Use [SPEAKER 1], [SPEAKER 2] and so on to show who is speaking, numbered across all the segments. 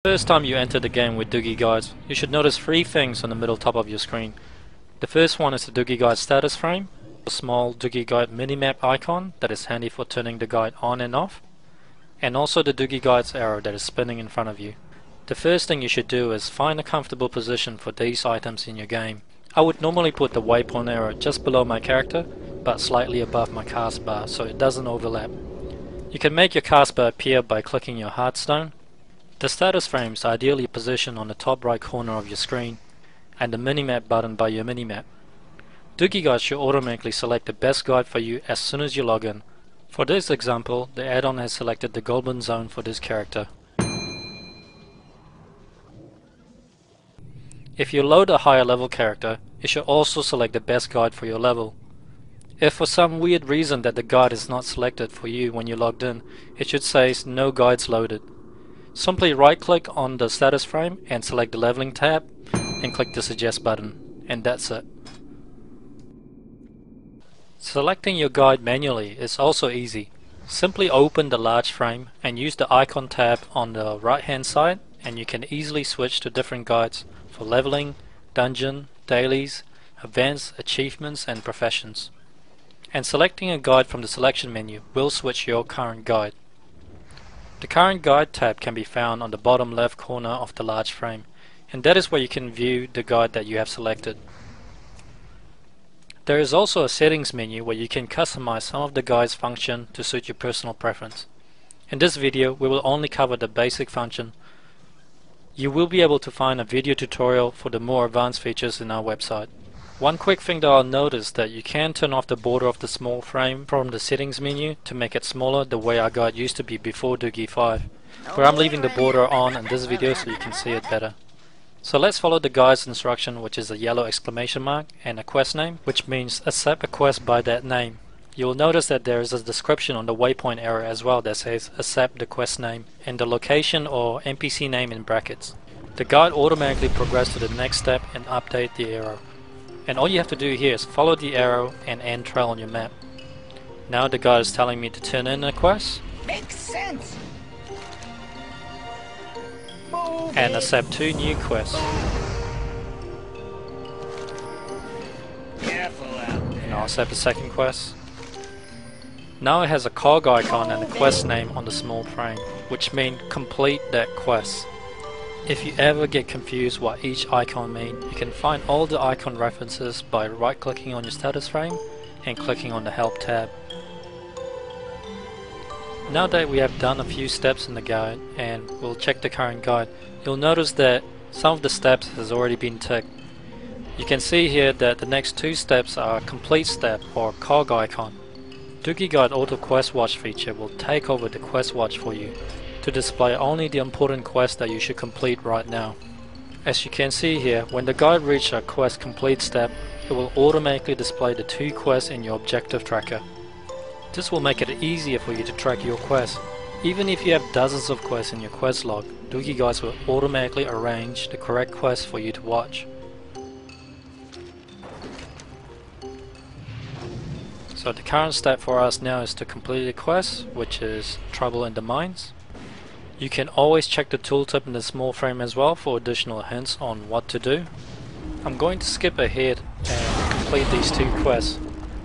[SPEAKER 1] First time you enter the game with Dugi guides, you should notice three things on the middle top of your screen. The first one is the Dugi guide status frame, a small Dugi guide minimap icon that is handy for turning the guide on and off, and also the Dugi guide's arrow that is spinning in front of you. The first thing you should do is find a comfortable position for these items in your game. I would normally put the waypoint arrow just below my character, but slightly above my cast bar so it doesn't overlap. You can make your cast bar appear by clicking your heartstone. The status frame is ideally positioned on the top right corner of your screen, and the minimap button by your minimap. Dugi guide should automatically select the best guide for you as soon as you log in. For this example, the add-on has selected the Goblin Zone for this character. If you load a higher level character, you should also select the best guide for your level. If for some weird reason that the guide is not selected for you when you logged in, it should say no guides loaded. Simply right click on the status frame and select the leveling tab and click the suggest button, and that's it. Selecting your guide manually is also easy. Simply open the large frame and use the icon tab on the right hand side, and you can easily switch to different guides for leveling, dungeon, dailies, events, achievements and professions. And selecting a guide from the selection menu will switch your current guide. The current guide tab can be found on the bottom left corner of the large frame, and that is where you can view the guide that you have selected. There is also a settings menu where you can customize some of the guide's function to suit your personal preference. In this video we will only cover the basic function. You will be able to find a video tutorial for the more advanced features in our website. One quick thing that I'll note is that you can turn off the border of the small frame from the settings menu to make it smaller the way our guide used to be before Dugi 5, where I'm leaving the border on in this video so you can see it better. So let's follow the guide's instruction, which is a yellow exclamation mark and a quest name, which means accept a quest by that name. You will notice that there is a description on the waypoint arrow as well that says accept the quest name and the location or NPC name in brackets. The guide automatically progresses to the next step and update the arrow. And all you have to do here is follow the arrow and end trail on your map. Now the guide is telling me to turn in a quest.
[SPEAKER 2] Makes sense.
[SPEAKER 1] And accept 2 new quests.
[SPEAKER 2] Careful out there.
[SPEAKER 1] And I'll accept the second quest. Now it has a cog icon and a quest name on the small frame, which means complete that quest. If you ever get confused what each icon means, you can find all the icon references by right clicking on your status frame and clicking on the help tab. Now that we have done a few steps in the guide and we'll check the current guide, you'll notice that some of the steps has already been ticked. You can see here that the next 2 steps are a complete step or cog icon. Dugi Guide Auto Quest Watch feature will take over the quest watch for you to display only the important quests that you should complete right now. As you can see here, when the guide reaches a quest complete step, it will automatically display the 2 quests in your objective tracker. This will make it easier for you to track your quests. Even if you have dozens of quests in your quest log, Dugi Guides will automatically arrange the correct quests for you to watch. So the current step for us now is to complete a quest, which is Trouble in the Mines. You can always check the tooltip in the small frame as well for additional hints on what to do. I'm going to skip ahead and complete these 2 quests.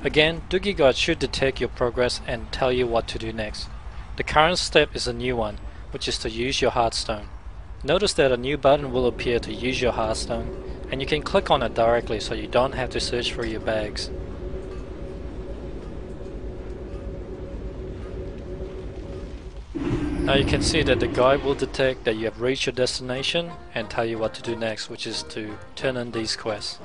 [SPEAKER 1] Again, Dugi Guide should detect your progress and tell you what to do next. The current step is a new one, which is to use your heartstone. Notice that a new button will appear to use your heartstone, and you can click on it directly so you don't have to search for your bags. Now you can see that the guide will detect that you have reached your destination and tell you what to do next, which is to turn in these quests.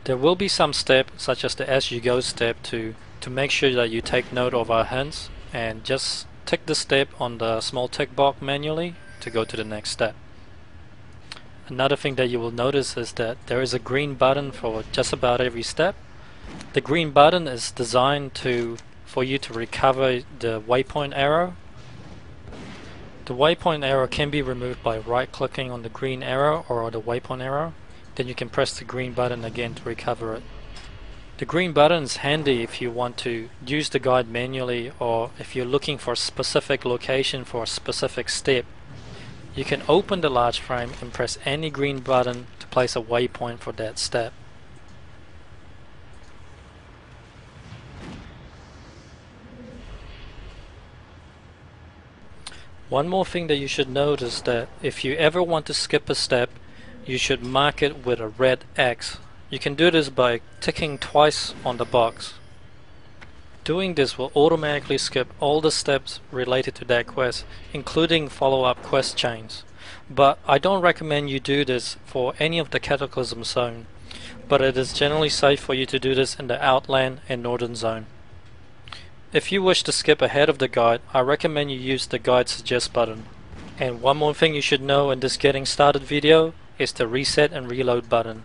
[SPEAKER 1] There will be some steps, such as the as you go step, to make sure that you take note of our hints, and just tick the step on the small tick box manually to go to the next step. Another thing that you will notice is that there is a green button for just about every step. The green button is designed for you to recover the waypoint arrow. The waypoint arrow can be removed by right clicking on the green arrow or the waypoint arrow. Then you can press the green button again to recover it. The green button is handy if you want to use the guide manually, or if you're looking for a specific location for a specific step. You can open the large frame and press any green button to place a waypoint for that step. One more thing that you should notice, that if you ever want to skip a step, you should mark it with a red X. You can do this by ticking twice on the box. Doing this will automatically skip all the steps related to that quest, including follow-up quest chains. But I don't recommend you do this for any of the cataclysm zone, but it is generally safe for you to do this in the outland and northern zone. If you wish to skip ahead of the guide, I recommend you use the guide suggest button. And one more thing you should know in this getting started video is the reset and reload button.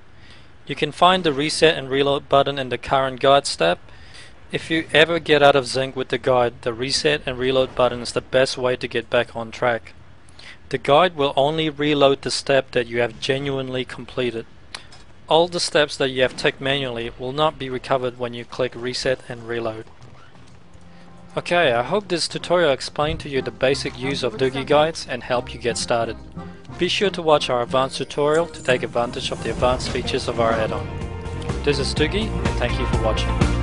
[SPEAKER 1] You can find the reset and reload button in the current guide step. If you ever get out of sync with the guide, the reset and reload button is the best way to get back on track. The guide will only reload the step that you have genuinely completed. All the steps that you have ticked manually will not be recovered when you click reset and reload. Okay, I hope this tutorial explained to you the basic use of Dugi guides and help you get started. Be sure to watch our advanced tutorial to take advantage of the advanced features of our add-on. This is Dugi, and thank you for watching.